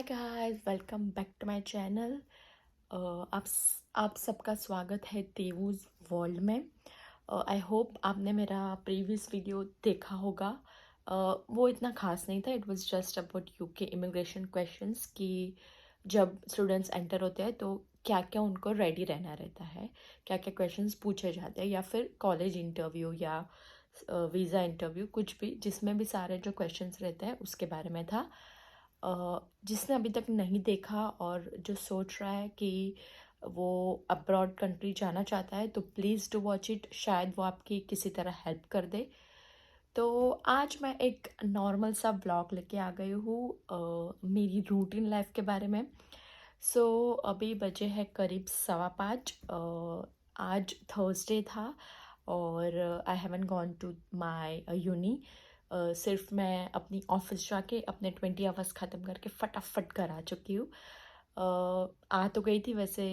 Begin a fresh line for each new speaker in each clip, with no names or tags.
Guys, welcome back to my channel. आप सबका स्वागत है तेवूज वर्ल्ड में। आई होप आपने मेरा प्रीवियस वीडियो देखा होगा। वो इतना खास नहीं था। It was just about UK immigration questions कि जब स्टूडेंट्स एंटर होते हैं तो क्या क्या उनको रेडी रहना रहता है, क्या क्या क्वेश्चंस पूछे जाते हैं, या फिर कॉलेज इंटरव्यू या वीज़ा इंटरव्यू, कुछ भी जिसमें भी सारे जो क्वेश्चंस रहते हैं उसके बारे में था। जिसने अभी तक नहीं देखा और जो सोच रहा है कि वो अब्रॉड कंट्री जाना चाहता है तो प्लीज़ डू वॉच इट, शायद वो आपकी किसी तरह हेल्प कर दे। तो आज मैं एक नॉर्मल सा व्लॉग लेके आ गई हूँ मेरी रूटीन लाइफ के बारे में। अभी बजे है करीब 5:15। आज थर्सडे था और I haven't gone to my uni. सिर्फ मैं अपनी ऑफिस जाके अपने 20 आवर्स ख़त्म करके फटाफट घर आ चुकी हूँ। आ तो गई थी वैसे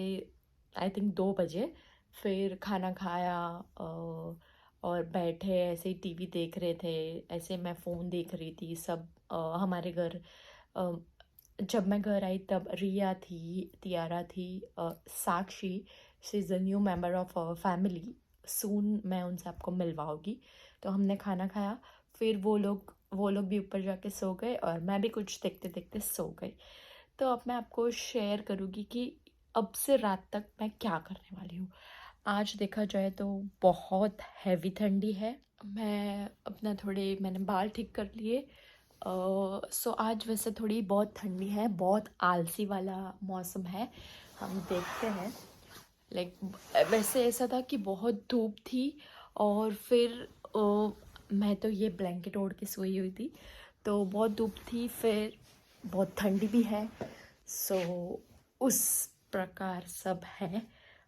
आई थिंक 2 बजे। फिर खाना खाया और बैठे ऐसे ही टीवी देख रहे थे। ऐसे मैं फ़ोन देख रही थी। सब हमारे घर अ, जब मैं घर आई तब रिया थी, तियारा थी, Sakshi, she is a new member of our family. Soon मैं उनसे आपको मिलवाऊँगी। तो हमने खाना खाया, फिर वो लोग भी ऊपर जाके सो गए और मैं भी कुछ देखते देखते सो गई। तो अब मैं आपको शेयर करूँगी कि अब से रात तक मैं क्या करने वाली हूँ। आज देखा जाए तो बहुत हैवी ठंडी है। मैंने बाल ठीक कर लिए। आज वैसे थोड़ी बहुत ठंडी है, बहुत आलसी वाला मौसम है। हम देखते हैं। लाइक वैसे ऐसा था कि बहुत धूप थी और फिर मैं तो ये ब्लैंकेट ओढ़ के सोई हुई थी। तो बहुत धूप थी, फिर बहुत ठंडी भी है। सो उस प्रकार सब है।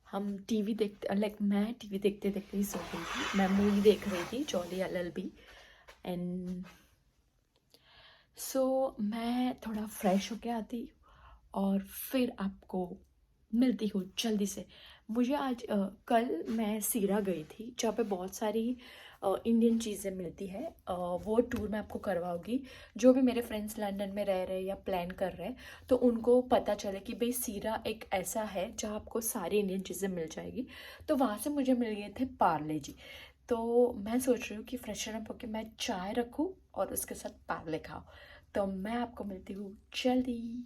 हम टीवी देखते मैं टीवी देखते देखते ही सो गई थी। मैं मूवी देख रही थी जॉली LLB। एंड मैं थोड़ा फ्रेश होके आती और फिर आपको मिलती हूँ जल्दी से। मुझे आज कल मैं सीरा गई थी जहाँ पे बहुत सारी इंडियन चीज़ें मिलती है। वो टूर मैं आपको करवाऊँगी। जो भी मेरे फ्रेंड्स लंदन में रह रहे हैं या प्लान कर रहे हैं तो उनको पता चले कि भाई सीरा एक ऐसा है जहाँ आपको सारी इंडियन चीज़ें मिल जाएगी। तो वहाँ से मुझे मिल गए थे पार्ले जी। तो मैं सोच रही हूँ कि फ्रेशन अप होकर मैं चाय रखूँ और उसके साथ पार्ले खाऊँ। तो मैं आपको मिलती हूँ जल्दी।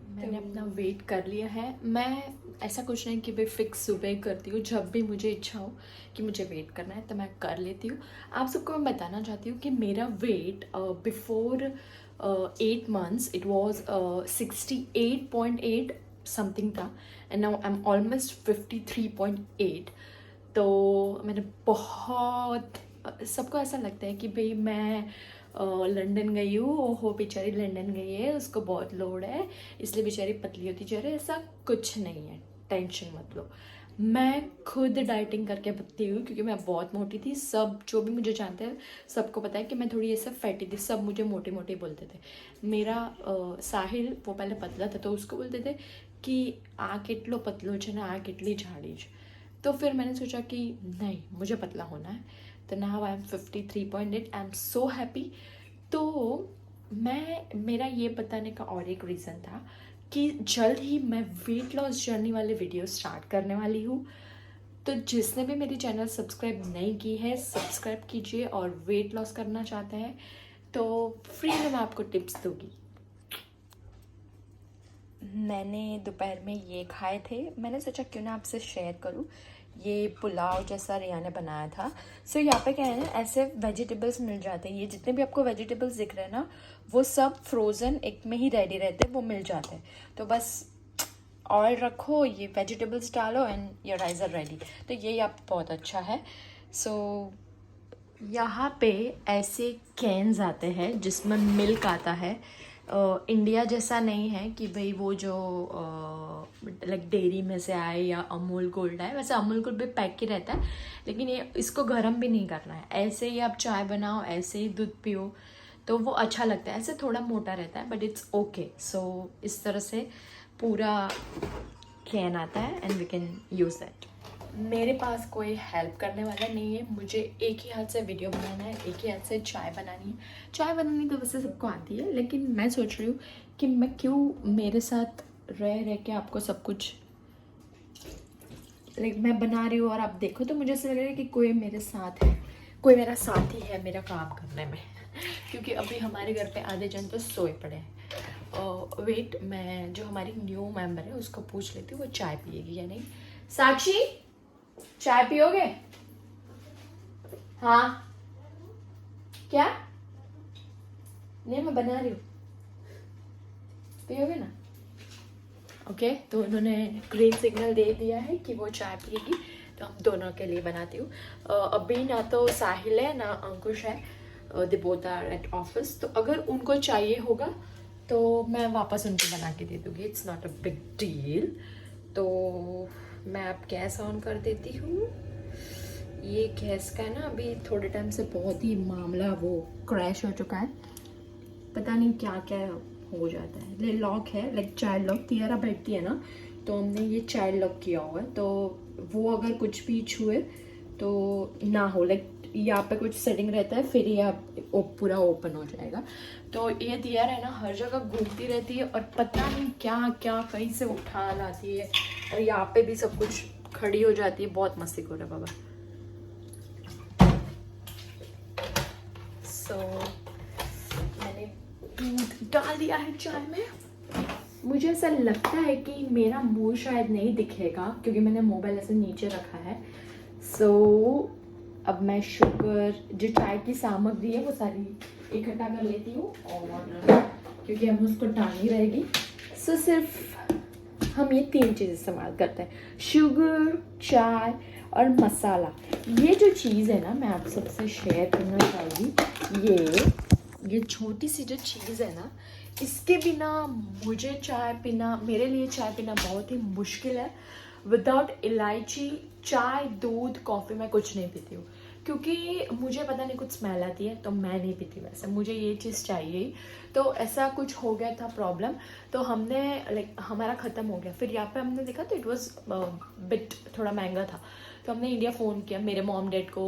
मैंने अपना वेट कर लिया है। मैं ऐसा कुछ नहीं कि भाई फिक्स सुबह करती हूँ, जब भी मुझे इच्छा हो कि मुझे वेट करना है तो मैं कर लेती हूँ। आप सबको मैं बताना चाहती हूँ कि मेरा weight before 8 months it was 68.8 something था and now I am almost 53.8। तो मैंने बहुत सबको ऐसा लगता है कि भाई मैं लंदन गई हूँ, ओहो बेचारी लंदन गई है, उसको बहुत लोड है इसलिए बेचारी पतली होती जा रही है। ऐसा कुछ नहीं है, टेंशन मत लो। मैं खुद डाइटिंग करके पतली हुई क्योंकि मैं बहुत मोटी थी। सब जो भी मुझे जानते हैं सबको पता है कि मैं थोड़ी ऐसा फैटी थी। सब मुझे मोटी मोटी बोलते थे। मेरा साहिल वो पहले पतला था तो उसको बोलते थे कि आ કેટલો पतलो છે ને आ કેટલી જાડી છે। तो फिर मैंने सोचा कि नहीं, मुझे पतला होना है। तो now I M 53.8। I am so happy. तो मेरा ये बताने का और एक रीज़न था कि जल्द ही मैं वेट लॉस जर्नी वाले वीडियो स्टार्ट करने वाली हूँ। तो जिसने भी मेरी चैनल सब्सक्राइब नहीं की है सब्सक्राइब कीजिए और वेट लॉस करना चाहते हैं तो फ्री में मैं आपको टिप्स दूँगी। मैंने दोपहर में ये खाए थे, मैंने सोचा क्यों ना आपसे शेयर करूं। ये पुलाव जैसा रिया ने बनाया था। यहाँ पे क्या है ना, ऐसे वेजिटेबल्स मिल जाते हैं। ये जितने भी आपको वेजिटेबल्स दिख रहे हैं ना वो सब फ्रोज़न एक में ही रेडी रहते हैं, वो मिल जाते हैं। तो बस ऑयल रखो, ये वेजिटेबल्स डालो and your rice are ready. तो ये आप बहुत अच्छा है। यहाँ पे ऐसे कैन्स आते हैं जिसमें मिल्क आता है। इंडिया जैसा नहीं है कि भाई वो जो लाइक डेयरी में से आए या अमूल गोल्ड आए। वैसे अमूल गोल्ड भी पैक ही रहता है लेकिन ये इसको गर्म भी नहीं करना है। ऐसे ही आप चाय बनाओ, ऐसे ही दूध पियो तो वो अच्छा लगता है। ऐसे थोड़ा मोटा रहता है बट इट्स ओके। इस तरह से पूरा कैन आता है and we can use that. मेरे पास कोई हेल्प करने वाला नहीं है, मुझे एक ही हाथ से वीडियो बनाना है, एक ही हाथ से चाय बनानी है। चाय बनानी तो वैसे सबको आती है, लेकिन मैं सोच रही हूँ कि मैं क्यों मेरे साथ रह रह के आपको सब कुछ लाइक मैं बना रही हूँ और आप देखो, तो मुझे ऐसा लग रहा है कि कोई मेरे साथ है, कोई मेरा साथी है मेरा काम करने में। क्योंकि अभी हमारे घर पे आधे जन तो सोए पड़े हैं। वेट, मैं जो हमारी न्यू मेंबर है उसको पूछ लेती हूँ वो चाय पिएगी या नहीं। साक्षी, चाय पियोगे? हाँ। क्या? नहीं, मैं बना रही हूँ, पियोगे ना? ओके, तो उन्होंने ग्रीन सिग्नल दे दिया है कि वो चाय पिएगी, तो हम दोनों के लिए बनाती हूँ। अभी ना तो साहिल है ना अंकुश है, they both are at office, तो अगर उनको चाहिए होगा तो मैं वापस उनको बना के दे दूँगी, it's not a big deal. तो मैं अब गैस ऑन कर देती हूँ। ये गैस का ना अभी थोड़े टाइम से बहुत ही मामला वो क्रैश हो चुका है, पता नहीं क्या क्या हो जाता है। ये लॉक है लाइक चाइल्ड लॉक, तियारा बैठती है ना, तो हमने ये चाइल्ड लॉक किया हुआ है, तो वो अगर कुछ भी छुए तो ना हो, लाइक यहाँ पे कुछ सेटिंग रहता है, फिर ये पूरा ओपन हो जाएगा। तो ये तियारा है ना हर जगह घूमती रहती है और पता नहीं क्या क्या कहीं से उठा लाती है, और यहाँ पे भी सब कुछ खड़ी हो जाती है। बहुत मस्ती कर रहा है बाबा। सो मैंने दूध डाल दिया है चाय में। मुझे ऐसा लगता है कि मेरा मुंह शायद नहीं दिखेगा क्योंकि मैंने मोबाइल ऐसे नीचे रखा है। सो अब मैं शुगर, जो चाय की सामग्री है वो सारी इकट्ठा कर लेती हूँ, और क्योंकि हम उसको डालनी रहेगी। सो सिर्फ हम ये 3 चीज़ इस्तेमाल करते हैं, शुगर, चाय और मसाला। ये जो चीज़ है ना, मैं आप सबसे शेयर करना चाहूँगी। ये छोटी सी जो चीज़ है ना, इसके बिना मुझे चाय पीना, मेरे लिए चाय पीना बहुत ही मुश्किल है। विदाउट इलायची चाय, दूध, कॉफ़ी मैं कुछ नहीं पीती हूँ, क्योंकि मुझे पता नहीं कुछ स्मेल आती है, तो मैं नहीं पीती वैसे, मुझे ये चीज़ चाहिए ही। तो ऐसा कुछ हो गया था प्रॉब्लम, तो हमने लाइक हमारा ख़त्म हो गया। फिर यहाँ पे हमने देखा तो इट वॉज बिट थोड़ा महंगा था, तो हमने इंडिया फ़ोन किया मेरे मॉम डैड को,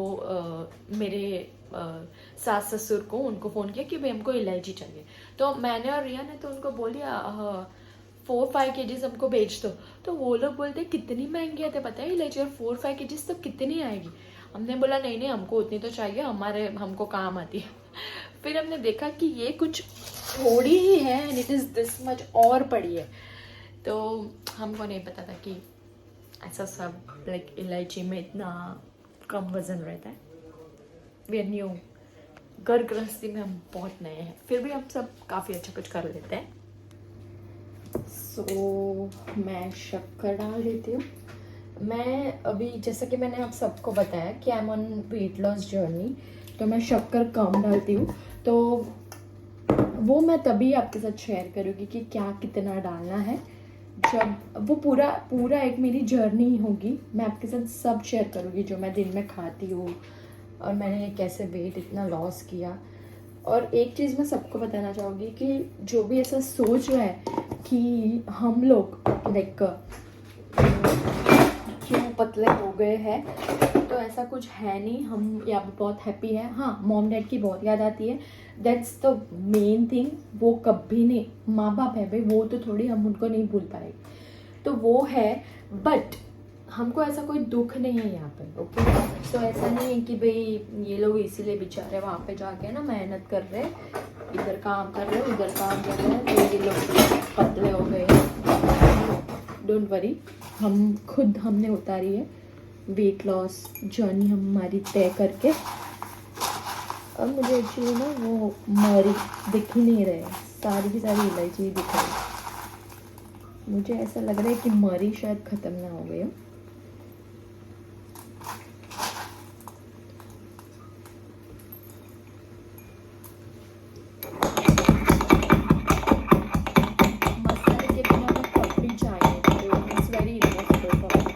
मेरे सास ससुर को, उनको फ़ोन किया कि भाई हमको इलायची चाहिए। तो मैंने और रिया ने तो उनको बोल दिया 4-5 केजीज हमको बेच दो। तो वो लोग बोलते कितनी महंगी आते पता है इलायची, और 4-5 केजीज तो कितनी आएगी। हमने बोला नहीं नहीं, हमको उतनी तो चाहिए, हमको काम आती है। फिर हमने देखा कि ये कुछ थोड़ी ही है and it is this much और पड़ी है। तो हमको नहीं पता था कि ऐसा सब लाइक इलायची में इतना कम वज़न रहता है। वी आर न्यू, घर गृहस्थी में हम बहुत नए हैं, फिर भी हम सब काफ़ी अच्छा कुछ कर लेते हैं। सो मैं शक्कर डाल देती हूँ। मैं अभी, जैसा कि मैंने आप सबको बताया कि I am on weight loss journey, तो मैं शक्कर कम डालती हूँ। तो वो मैं तभी आपके साथ शेयर करूँगी कि क्या कितना डालना है, जब वो पूरा एक मेरी जर्नी होगी। मैं आपके साथ सब शेयर करूँगी, जो मैं दिन में खाती हूँ और मैंने कैसे वेट इतना लॉस किया। और एक चीज़ मैं सबको बताना चाहूँगी कि जो भी ऐसा सोच रहा है कि हम लोग लाइक क्यों पतले हो गए हैं, तो ऐसा कुछ है नहीं। हम यहाँ पे बहुत हैप्पी है। हाँ, मॉम डैड की बहुत याद आती है, दैट्स द मेन थिंग। वो कभी नहीं, माँ बाप है भाई, वो तो थोड़ी हम उनको नहीं भूल पाएंगे, तो वो है। बट हमको ऐसा कोई दुख नहीं है यहाँ पे, ओके। तो ऐसा नहीं है कि भाई ये लोग इसीलिए बेचारे वहाँ पे जाके ना मेहनत कर रहे, इधर काम कर रहे, उधर काम कर रहे हैं, तो ये लोग पतले हो गए। डोंट वरी, हमने उतारी है वेट लॉस जर्नी हमारी तय करके। अब मुझे एक्चुअली ना वो मरी दिख ही नहीं रहे, सारी की सारी इलायची दिख रही। मुझे ऐसा लग रहा है कि मरी शायद ख़त्म ना हो गई हो। मसाले के बिना मैं कप भी चाहिए, तो it's very impossible for me.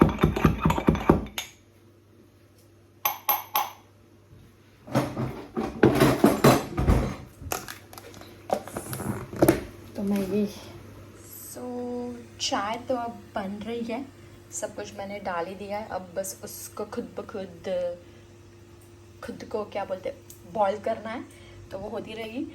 तो मैं ये चाय तो अब बन रही है, सब कुछ मैंने डाल ही दिया है, अब बस उसको खुद ब खुद को क्या बोलते हैं बॉईल करना है, तो वो होती रहेगी।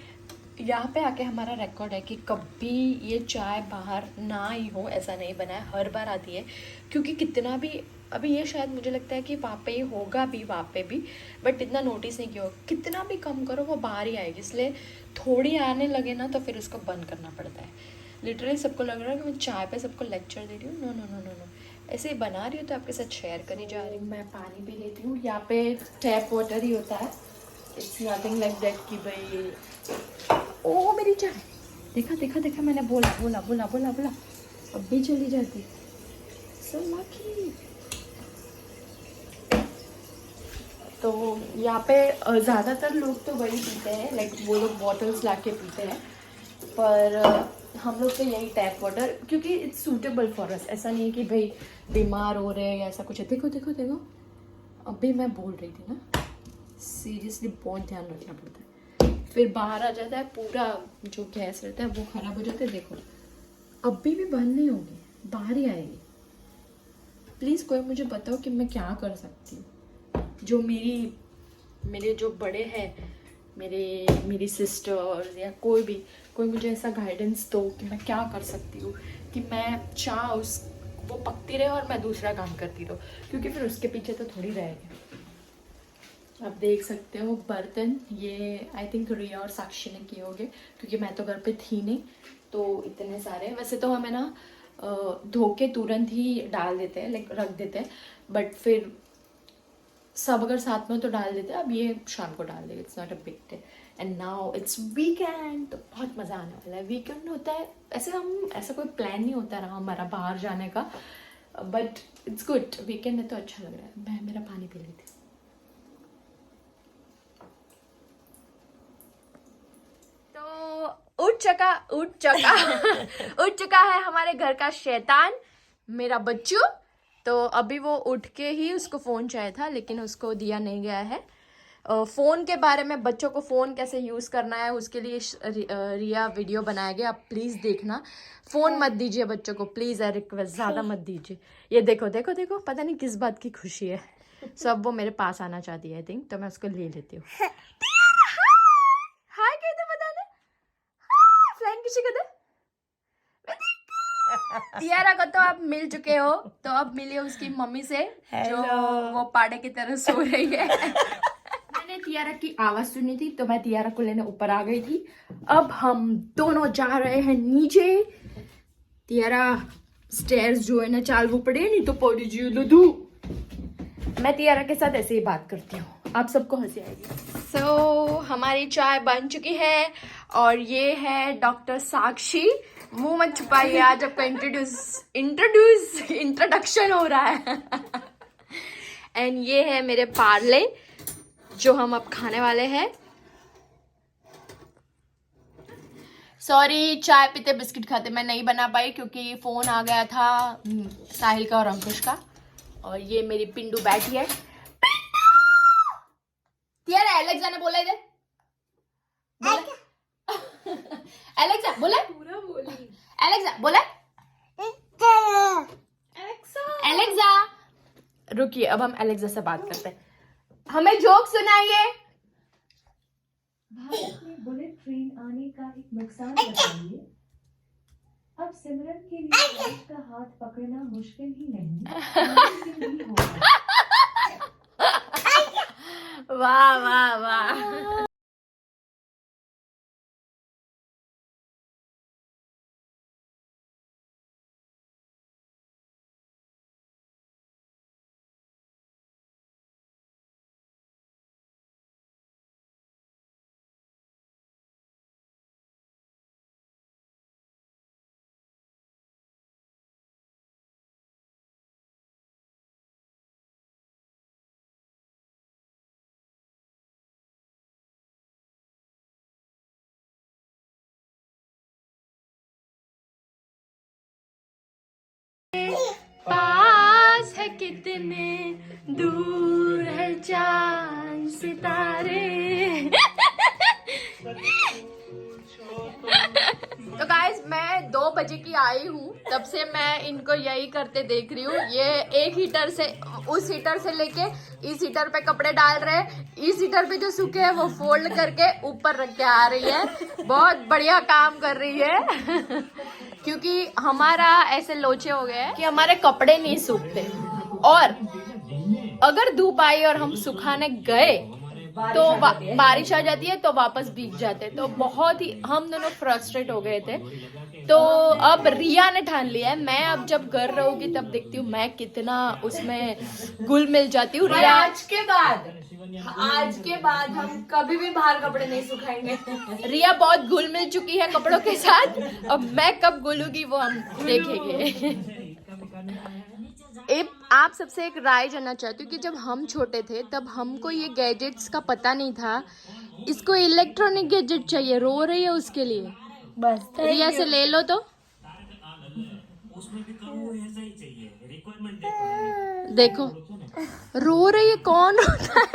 यहाँ पे आके हमारा रिकॉर्ड है कि कभी ये चाय बाहर ना ही हो, ऐसा नहीं बना है, हर बार आती है। क्योंकि कितना भी अभी ये शायद मुझे लगता है कि वहाँ पे ही होगा भी, वहाँ पे भी, बट इतना नोटिस नहीं किया होगा। कितना भी कम करो वो बाहर ही आएगी, इसलिए थोड़ी आने लगे ना तो फिर उसको बंद करना पड़ता है। लिटरली सबको लग रहा है कि मैं चाय पे सबको लेक्चर दे रही हूँ। No no no no no, ऐसे ही बना रही हूँ तो आपके साथ शेयर करी जा रही हूँ। मैं पानी भी लेती हूँ, यहाँ पे टैप वाटर ही होता है, इट्स नथिंग लाइक दैट कि भाई ओ मेरी चाय, देखा देखा देखा, मैंने बोला बोला बोला बोला बोला, अब भी चली जाती। So lucky. तो यहाँ पे ज़्यादातर लोग तो वही पीते हैं, लाइक वो लोग बॉटल्स ला के पीते हैं, पर हम लोग तो यही टैप वाटर, क्योंकि इट्स सूटेबल फॉर अस। ऐसा नहीं है कि भाई बीमार हो रहे हैं या ऐसा कुछ है। देखो देखो देखो, अभी मैं बोल रही थी ना, सीरियसली बहुत ध्यान रखना पड़ता है, फिर बाहर आ जाता है पूरा जो गैस रहता है वो ख़राब हो जाता है। देखो अभी भी बंद नहीं होगी, बाहर ही आएगी। प्लीज़ कोई मुझे बताओ कि मैं क्या कर सकती हूँ। जो मेरे जो बड़े हैं, मेरी सिस्टर्स या कोई मुझे ऐसा गाइडेंस दो कि मैं क्या कर सकती हूँ कि मैं चाह उस वो पकती रहे और मैं दूसरा काम करती रहूँ, क्योंकि फिर उसके पीछे तो थोड़ी रहेगा। आप देख सकते हो बर्तन, ये आई थिंक रिया और साक्षी ने किए होंगे, क्योंकि मैं तो घर पे थी नहीं, तो इतने सारे। वैसे तो हमें ना धो के तुरंत ही डाल देते हैं, लाइक रख देते हैं, बट फिर सब अगर साथ में तो डाल देते हैं। अब ये शाम को डाल देंगे, it's not a big day. And now it's weekend, तो बहुत मज़ा आने वाला है। वीकेंड होता है ऐसा कोई प्लान नहीं होता रहा हमारा बाहर जाने का, बट इट्स गुड, वीकेंड है तो अच्छा लग रहा है। मैं मेरा पानी पी लेती हूँ। तो उठ चुका है हमारे घर का शैतान, मेरा बच्चू। तो अभी वो उठ के ही उसको फ़ोन चाहिए था, लेकिन उसको दिया नहीं गया है। फ़ोन के बारे में, बच्चों को फ़ोन कैसे यूज़ करना है उसके लिए रिया वीडियो बनाएगी, आप प्लीज़ देखना। फ़ोन मत दीजिए बच्चों को, प्लीज़, है रिक्वेस्ट, ज़्यादा मत दीजिए। ये देखो देखो देखो, पता नहीं किस बात की खुशी है। सब वो मेरे पास आना चाहती है आई थिंक, तो मैं उसको ले लेती हूँ। हाय कह दे, बता दे, फ्लाइंग किसी को दे। तियारा को तो आप मिल चुके हो, तो अब मिलिए उसकी मम्मी से, जो वो पाड़े की तरह सो रही है। मैंने तियारा की आवाज सुनी थी, तो मैं तियारा को लेने ऊपर आ गई थी। अब हम दोनों जा रहे हैं नीचे। तियारा स्टेयर्स जो है ना चालू पड़े, नहीं तो पड़ी जी लुधू। मैं तियारा के साथ ऐसे ही बात करती हूँ, आप सबको हंसी आएगी। सो हमारी चाय बन चुकी है, और ये है डॉक्टर साक्षी। मुंह मत छुपाइए, आज आपका इंट्रोडक्शन हो रहा है। एंड ये है मेरे पार्ले, जो हम अब खाने वाले हैं। सॉरी, चाय पीते बिस्किट खाते मैं नहीं बना पाई, क्योंकि फोन आ गया था साहिल का और अंकुश का। और ये मेरी पिंडू बैठी है। यार एलेक्सा ने बोला इधर, एलेक्सा बोला, पूरा बोली, एलेक्सा बोला, एलेक्सा। रुकिए, अब हम एलेक्सा से बात करते हैं। हमें जोक सुनाइए।
भारत में बुलेट ट्रेन आने का एक नुकसान बताइए। अब सिमरन के लिए राज का हाथ पकड़ना मुश्किल ही नहीं होगा।
वाह वाह वाह। पास है कितने दूर है चांद सितारे। तो गाइस, मैं 2 बजे की आई हूँ तब से मैं इनको यही करते देख रही हूँ। ये एक हीटर से उस हीटर से लेके इस हीटर पे कपड़े डाल रहे हैं, इस हीटर पे जो सूखे हैं वो फोल्ड करके ऊपर रख के आ रही है। बहुत बढ़िया काम कर रही है क्योंकि हमारा ऐसे लोचे हो गए हैं कि हमारे कपड़े नहीं सूखते, और अगर धूप आई और हम सुखाने गए तो बारिश आ जाती है तो वापस भीग जाते हैं। तो बहुत ही हम दोनों फ्रस्ट्रेट हो गए थे। तो अब रिया ने ठान लिया है, मैं अब जब घर रहूंगी तब देखती हूँ मैं कितना उसमें घुल मिल जाती हूँ। रिया आज के बाद हम कभी भी बाहर कपड़े नहीं सुखाएंगे। रिया बहुत घुल मिल चुकी है कपड़ों के साथ, अब मैं कब घुलूंगी वो हम देखेंगे। आप सबसे एक राय जानना चाहती हूँ कि जब हम छोटे थे तब हमको ये गैजेट्स का पता नहीं था। इसको इलेक्ट्रॉनिक गैजेट चाहिए, रो रही है उसके लिए। बस रिया से ले लो तो देखो रो रही है, कौन रोता है?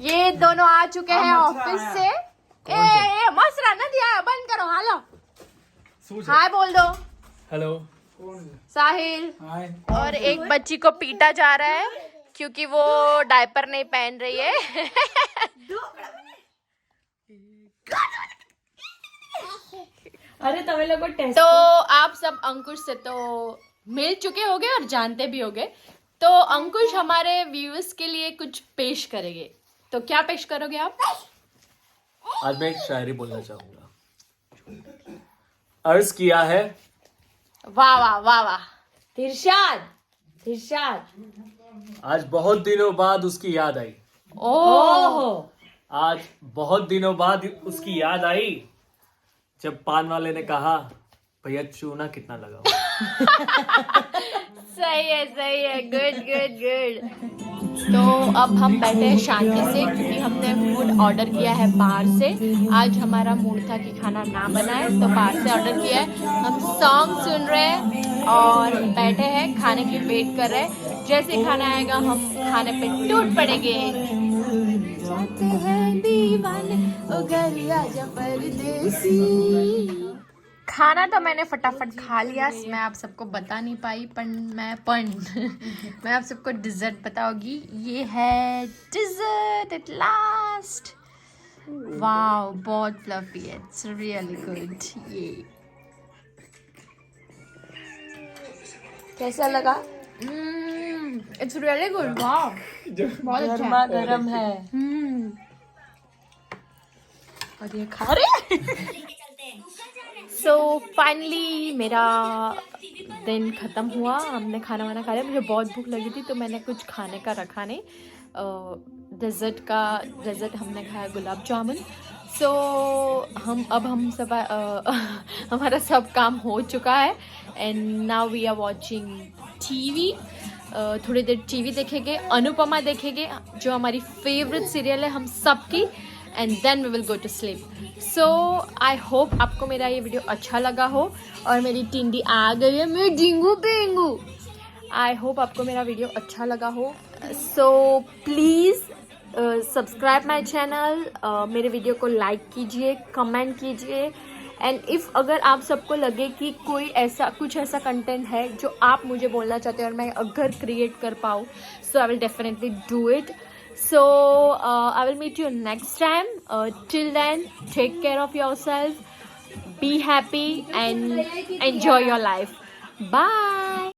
ये दोनों आ चुके हैं ऑफिस से। ए मस्त रहना दिया, बंद करो। हेलो हाय बोल दो।
हेलो
साहिल। और एक बच्ची को पीटा जा रहा है क्योंकि वो डायपर नहीं पहन रही है।
अरे तमें लोगों टेस्ट
तो आप सब अंकुश से तो मिल चुके होगे और जानते भी होगे। तो अंकुश हमारे व्यूअर्स के लिए कुछ पेश करेंगे, तो क्या पेश करोगे आप?
आज मैं एक शायरी बोलना चाहूंगा। अर्ज किया है।
वाह वाह वाह वाह।
इरशाद
आज बहुत दिनों बाद उसकी याद आई।
ओह
आज बहुत दिनों बाद उसकी याद आई जब पान वाले ने कहा भैया चूना कितना लगाओ।
सही है, गुड गुड गुड। तो अब हम बैठे हैं शांति से क्योंकि हमने फूड ऑर्डर किया है बाहर से। आज हमारा मूड था कि खाना ना बनाए तो बाहर से ऑर्डर किया है। हम सॉन्ग सुन रहे हैं और बैठे हैं, खाने की वेट कर रहे हैं। जैसे खाना आएगा हम खाने पे टूट पड़ेंगे। जाते हैं दीवाने ओ घर आजा परदेसी। खाना तो मैंने फटाफट खा लिया, मैं आप सबको बता नहीं पाई पर मैं आप सबको डिजर्ट बताऊंगी। ये है डिजर्ट एट लास्ट। वाओ बहुत फ्लफी है, इट्स रियली गुड। ये कैसा लगा? It's really good. वाओ बहुत अच्छा,
गरम है।
और ये खा रहे। सो फाइनली मेरा दिन ख़त्म हुआ, हमने खाना वाना खा लिया। मुझे बहुत भूख लगी थी तो मैंने कुछ खाने का रखा नहीं। डेजर्ट हमने खाया गुलाब जामुन। सो हम सब हमारा सब काम हो चुका है and now we are watching TV. थोड़ी देर टीवी देखेंगे, अनुपमा देखेंगे जो हमारी फेवरेट सीरियल है हम सबकी, and then we will go to sleep. So I hope आपको मेरा ये वीडियो अच्छा लगा हो। और मेरी टिंडी आ गई है, मैं डिंगू पेंगू। आई होप आपको मेरा वीडियो अच्छा लगा हो। So please subscribe my channel, मेरे वीडियो को लाइक कीजिए, कमेंट कीजिए। एंड इफ़ अगर आप सबको लगे कि कुछ ऐसा कंटेंट है जो आप मुझे बोलना चाहते हैं और मैं अगर क्रिएट कर पाऊँ, so I will definitely do it. So I will meet you next time. Till then, take care of yourself, be happy and enjoy your life. Bye.